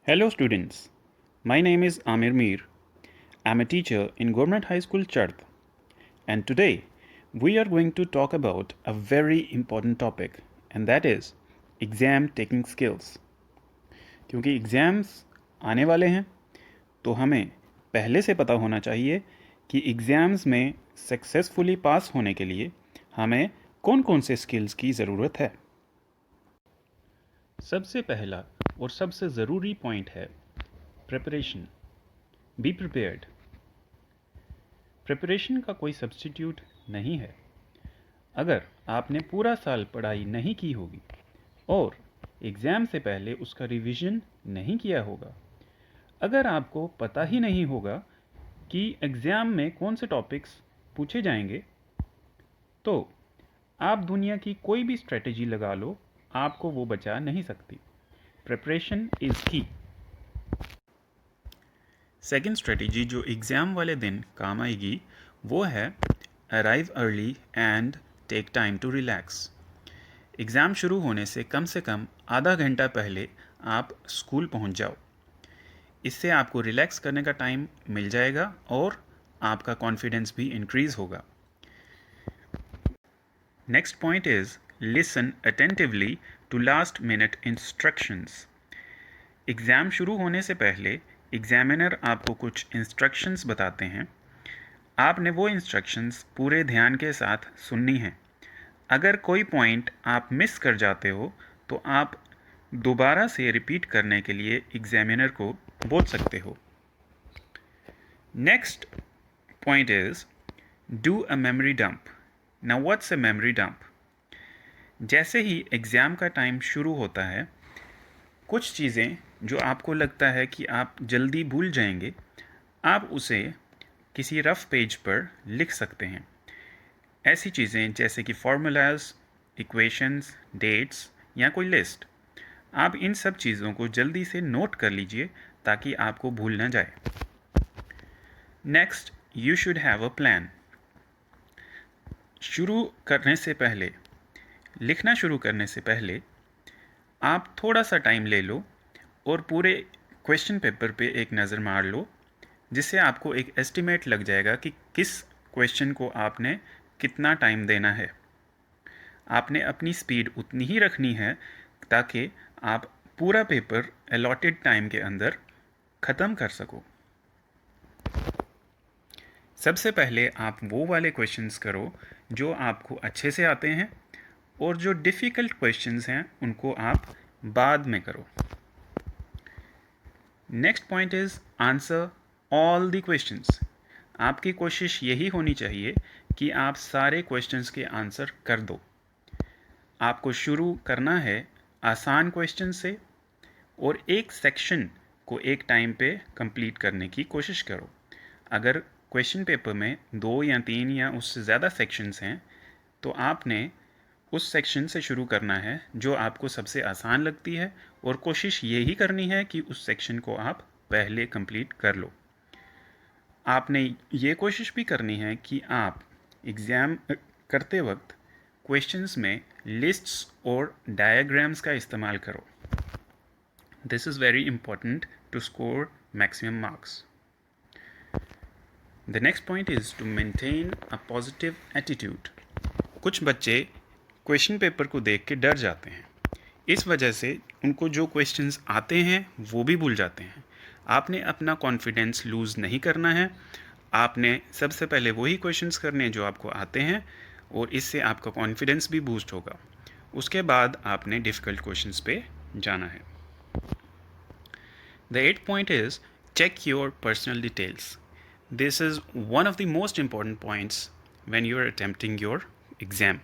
Hello students, my name is Amir Mir. I'm a teacher in Government High School Chardh, and today we are going to talk about a very important topic, and that is exam taking skills. क्योंकि exams आने वाले हैं तो हमें पहले से पता होना चाहिए कि एग्ज़ाम्स में सक्सेसफुली पास होने के लिए हमें कौन कौन से स्किल्स की ज़रूरत है। सबसे पहला और सबसे ज़रूरी पॉइंट है प्रिपरेशन। Be prepared. प्रिपरेशन का कोई सब्स्टिट्यूट नहीं है। अगर आपने पूरा साल पढ़ाई नहीं की होगी और एग्ज़ाम से पहले उसका रिवीजन नहीं किया होगा, अगर आपको पता ही नहीं होगा कि एग्ज़ाम में कौन से टॉपिक्स पूछे जाएंगे, तो आप दुनिया की कोई भी स्ट्रेटजी लगा लो, आपको वो बचा नहीं सकती। Preparation is key. Second strategy जो एग्ज़ाम वाले दिन काम आएगी वो है arrive early and take time to relax. Exam शुरू होने से कम आधा घंटा पहले आप स्कूल पहुंच जाओ। इससे आपको रिलैक्स करने का टाइम मिल जाएगा और आपका कॉन्फिडेंस भी इंक्रीज़ होगा। Next point is listen attentively to last minute instructions. Exam शुरू होने से पहले एग्ज़ामिनर आपको कुछ इंस्ट्रक्शंस बताते हैं। आपने वो इंस्ट्रक्शंस पूरे ध्यान के साथ सुननी है। अगर कोई पॉइंट आप मिस कर जाते हो तो आप दोबारा से रिपीट करने के लिए एग्ज़ामिनर को बोल सकते हो। Next point is do a memory dump. Now what's a memory dump? जैसे ही एग्ज़ाम का टाइम शुरू होता है, कुछ चीज़ें जो आपको लगता है कि आप जल्दी भूल जाएंगे, आप उसे किसी रफ़ पेज पर लिख सकते हैं। ऐसी चीज़ें जैसे कि फार्मूलाज, इक्वेशंस, डेट्स या कोई लिस्ट, आप इन सब चीज़ों को जल्दी से नोट कर लीजिए ताकि आपको भूल ना जाए। Next, you should have a plan. लिखना शुरू करने से पहले आप थोड़ा सा टाइम ले लो और पूरे क्वेश्चन पेपर पे एक नज़र मार लो, जिससे आपको एक एस्टिमेट लग जाएगा कि किस क्वेश्चन को आपने कितना टाइम देना है। आपने अपनी स्पीड उतनी ही रखनी है ताकि आप पूरा पेपर अलॉटेड टाइम के अंदर ख़त्म कर सको। सबसे पहले आप वो वाले क्वेश्चंस करो जो आपको अच्छे से आते हैं, और जो डिफ़िकल्ट क्वेश्चंस हैं उनको आप बाद में करो। Next point is answer all the questions. आपकी कोशिश यही होनी चाहिए कि आप सारे क्वेश्चंस के आंसर कर दो। आपको शुरू करना है आसान क्वेश्चन से, और एक सेक्शन को एक टाइम पे कंप्लीट करने की कोशिश करो। अगर क्वेश्चन पेपर में 2 या 3 या उससे ज़्यादा सेक्शंस हैं, तो आपने उस सेक्शन से शुरू करना है जो आपको सबसे आसान लगती है, और कोशिश यही करनी है कि उस सेक्शन को आप पहले कंप्लीट कर लो। आपने ये कोशिश भी करनी है कि आप एग्ज़ाम करते वक्त क्वेश्चंस में लिस्ट्स और डायग्राम्स का इस्तेमाल करो। This is very important to score maximum marks. The next point is to maintain a positive attitude. कुछ बच्चे क्वेश्चन पेपर को देख के डर जाते हैं, इस वजह से उनको जो क्वेश्चंस आते हैं वो भी भूल जाते हैं। आपने अपना कॉन्फिडेंस लूज़ नहीं करना है। आपने सबसे पहले वही क्वेश्चंस करने जो आपको आते हैं, और इससे आपका कॉन्फिडेंस भी बूस्ट होगा। उसके बाद आपने डिफ़िकल्ट क्वेश्चंस पे जाना है। The 8th point is check your personal details. This is one of the most important points when you are attempting your exam.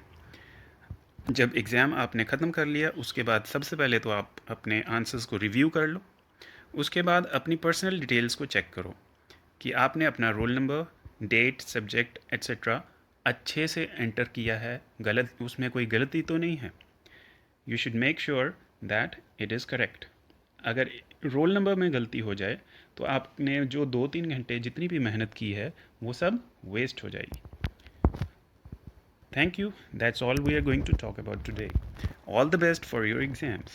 जब एग्ज़ाम आपने ख़त्म कर लिया, उसके बाद सबसे पहले तो आप अपने आंसर्स को रिव्यू कर लो। उसके बाद अपनी पर्सनल डिटेल्स को चेक करो कि आपने अपना roll number, date, subject etcetera अच्छे से एंटर किया है, उसमें कोई गलती तो नहीं है। You should make sure that it is correct. अगर रोल नंबर में गलती हो जाए तो आपने जो 2-3 घंटे जितनी भी मेहनत की है वो सब वेस्ट हो जाएगी। Thank you. That's all we are going to talk about today. All the best for your exams.